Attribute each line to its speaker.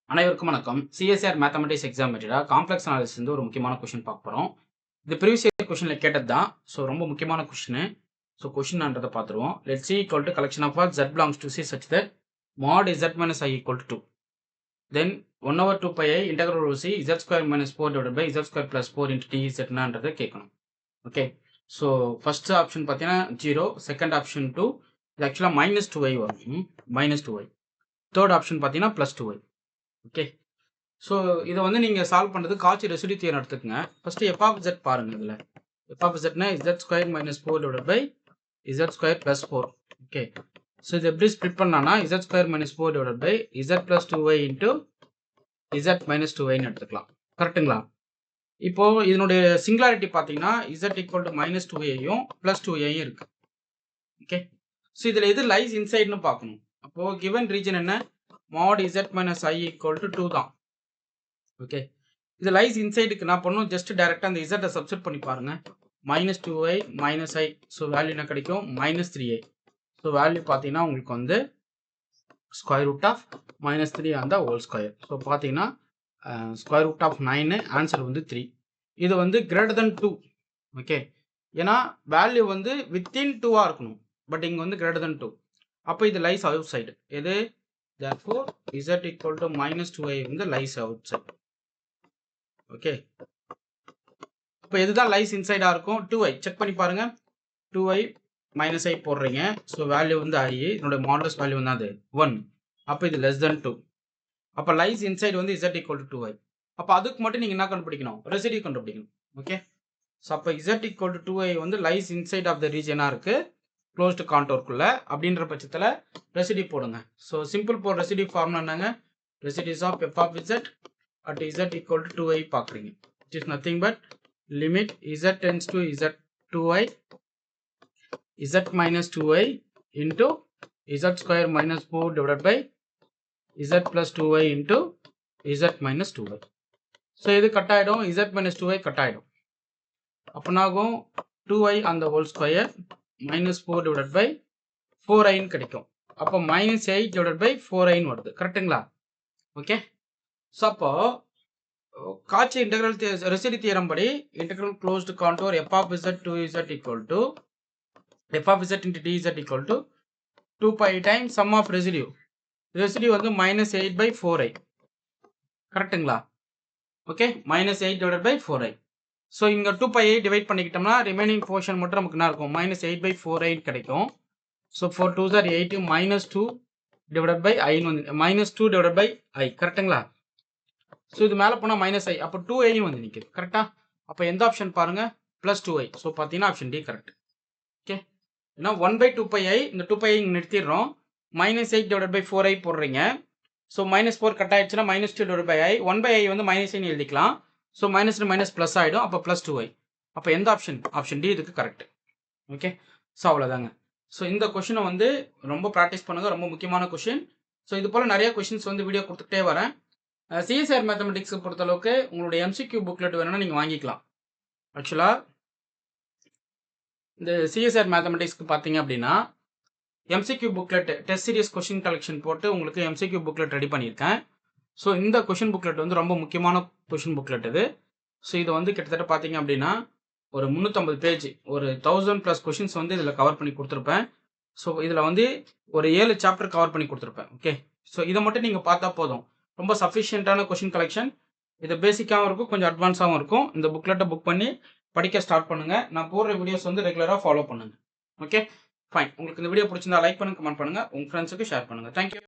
Speaker 1: அனைவருக்கும் வணக்கம். CSR mathematics exam material complex analysis வந்து ஒரு முக்கியமான கொஸ்டின் பார்க்க போகிறோம். இது ப்ரீவியஸ் இயர் கொஸ்டின்ல கேட்டது தான். ஸோ ரொம்ப முக்கியமான கொஸ்டின். ஸோ கொஸ்டின்ன்றதை பார்த்துருவோம். Let C equal to collection of all z belongs to C such that mod z minus I equal to 2. Then 1 over 2 pi I integral over C z square minus 4 divided by z square plus 4 into dz ன்றதை கேட்கணும். Okay. So first option பார்த்தீங்கன்னா 0, second option 2, இது ஆக்சுவலாக -2y வரும். -2y. Third option பார்த்தீங்கன்னா +2y. Okay. So இதை வந்து நீங்கள் solve பண்ணுறதுக்கு காட்சி ரெசிடியூ தியரம் எடுத்துக்கங்க. ஃபஸ்ட்டு எஃப் ஆஃப் ஜெட் பாருங்கள். இதில் எஃப் ஆஃப் ஜெட்னா z square minus 4 divide by z square plus 4. Okay. So இது எப்படி ஸ்ப்ளிட் பண்ணலாம்னா z square minus 4 divide by z plus 2y into z minus 2yன்னு எடுத்துக்கலாம். கரெக்டுங்களா? இப்போது இதனுடைய சிங்குலாரிட்டி பார்த்தீங்கன்னா z ஈக்குவல் டு -2yையும் ப்ளஸ் 2yையும் இருக்குது. ஓகே. ஸோ இதில் எது லைஸ் இன்சைட்னு பார்க்கணும். அப்போது கிவன் ரீஜன் என்ன? mod z minus I equal to 2 தான். ஓகே. இது லைஸ் இன்சைடுக்கு நான் பண்ணும் ஜஸ்ட் டைரெக்டாக அந்த z சப்ஸ்டிட் பண்ணி பாருங்க. -2y minus I. So value என்ன கிடைக்கும்? -3i. ஸோ வேல்யூ பார்த்தீங்கன்னா உங்களுக்கு வந்து ஸ்கொயர் ரூட் ஆஃப் -3 அந்த ஹோல் ஸ்கொயர். ஸோ பார்த்தீங்கன்னா ஸ்கொயர் ரூட் ஆஃப் 9, ஆன்சர் வந்து 3. இது வந்து கிரேட்டர் தென் 2. ஓகே. ஏன்னா வேல்யூ வந்து வித்தின் 2ஆக இருக்கணும். பட் இங்கே வந்து கிரேட்டர் தென் 2. அப்போ இது லைஸ் அவுட் சைடு. எது? Therefore, z equal to -2i வந்து lies outside. ஓகே. இப்போ எதுதான் லைஸ் இன்சைடாக இருக்கும்? 2i. செக் பண்ணி பாருங்க. 2i -i போடுறீங்க. ஸோ வேல்யூ வந்து i. இதனுடைய மாடலஸ் வேல்யூ வந்து அது 1. அப்போ இது லெஸ் தென் 2. அப்போ லைஸ் இன்சைட் வந்து z equal to 2i. அப்போ அதுக்கு மட்டும் நீங்கள் என்ன கண்டுபிடிக்கணும்? ரெசிடியூ கண்டுபிடிக்கணும். ஓகே. ஸோ அப்போ z equal to 2i வந்து லைஸ் இன்சைட் ஆஃப் த ரீஜனாக இருக்குது. க்ளோஸ்டு கான்டோர்க்குள்ள அப்படின்ற பட்சத்தில் ரெசிடியூ போடுங்க. So simple pole residue formula என்னங்க? Residues of f of z at z equal to 2i பார்க்குறீங்க. It is nothing but limit z tends to z 2i z minus 2i into z square minus 4 divide by z plus 2i into z minus 2i. So இது cut ஆகிடும். z minus 2i cut ஆகிடும். அப்போனாகும் 2i அந்த whole square minus 4 divided by 4i கிடைக்கும். அப்போ -8 divided by 4i வருது. கரெக்டுங்களா? Okay. So அப்போ காட்சி இன்டெக்ரல் ரெசிடியூ தியரம் படி integral closed contour f of z 2z equal to f of z into dz equal to 2 pi times sum of residue. Residue வந்து -8 by 4i. கரெக்டுங்களா? Okay. -8 divided by 4i. So இங்கே 2 pi divide பண்ணிக்கிட்டோம்னா remaining portion மட்டும் நமக்கு என்ன இருக்கும்? -8 by 4i கிடைக்கும். So 4 2s are 8 -2 divide by i வந்து -2 டிவைட் பை i. கரெக்டுங்களா? ஸோ இது மேலே போனால் -i. அப்போ 2i வந்து நிற்குது. கரெக்டா? அப்போ எந்த ஆப்ஷன் பாருங்க? +2i. ஸோ பார்த்தீங்கன்னா ஆப்ஷன் டி கரெக்ட். ஓகே. ஏன்னா 1/2 pi இந்த 2 pi இங்கே நிறுத்திடுறோம். -8 டிவைட் பை 4i போடுறீங்க. ஸோ -4 கட் ஆயிடுச்சுன்னா -2 டிவைட் பை i. 1/i வந்து -i எழுதிக்கலாம். ஸோ மைனஸ் மைனஸ் ப்ளஸ் ஆகிடும். அப்போ +2i. அப்போ எந்த ஆப்ஷன்? ஆப்ஷன் டி இதுக்கு கரெக்ட். ஓகே. ஸோ அவ்வளோதாங்க. ஸோ இந்த கொஷினை வந்து ரொம்ப ப்ராக்டிஸ் பண்ணுங்கள். ரொம்ப முக்கியமான கொஷின். ஸோ இது போல் நிறைய கொஷின்ஸ் வந்து வீடியோ கொடுத்துட்டே வரேன். சிஎஸ்ஆர் மேத்தமெட்டிக்ஸை பொறுத்தளவுக்கு உங்களுடைய எம்சிக்யூ புக்லெட் வேணும்னா நீங்கள் வாங்கிக்கலாம். ஆக்சுவலாக இந்த சிஎஸ்ஆர் மேத்தமெட்டிக்ஸ்க்கு பார்த்தீங்க அப்படின்னா MCQ booklet test serious question collection போட்டு உங்களுக்கு எம்சிக்யூ புக்லெட் ரெடி பண்ணியிருக்கேன். ஸோ இந்த கொஷின் புக்லெட் வந்து ரொம்ப முக்கியமான கொஷின் புக்லெட் இது. ஸோ இது வந்து கிட்டத்தட்ட பார்த்தீங்க அப்படின்னா ஒரு 350 பேஜ், ஒரு 1000+ கொஷின்ஸ் வந்து இதில் கவர் பண்ணி கொடுத்துருப்பேன். ஸோ இதில் வந்து ஒரு 7 சாப்டர் கவர் பண்ணி கொடுத்துருப்பேன். ஓகே. ஸோ இதை மட்டும் நீங்கள் பார்த்தா போதும். ரொம்ப சஃபிஷியண்ட்டான கொஷின் கலெக்ஷன். இது பேசிக்காகவும் இருக்கும், கொஞ்சம் அட்வான்ஸாகவும் இருக்கும். இந்த புக்லெட்டை புக் பண்ணி படிக்க ஸ்டார்ட் பண்ணுங்கள். நான் போடுற வீடியோஸ் வந்து ரெகுலராக ஃபாலோ பண்ணுங்கள். ஓகே. ஃபைன். உங்களுக்கு இந்த வீடியோ பிடிச்சிருந்தா லைக் பண்ணுங்கள், கமெண்ட் பண்ணுங்கள், உங்கள் ஃப்ரெண்ட்ஸுக்கு ஷேர் பண்ணுங்கள். தேங்க்யூ.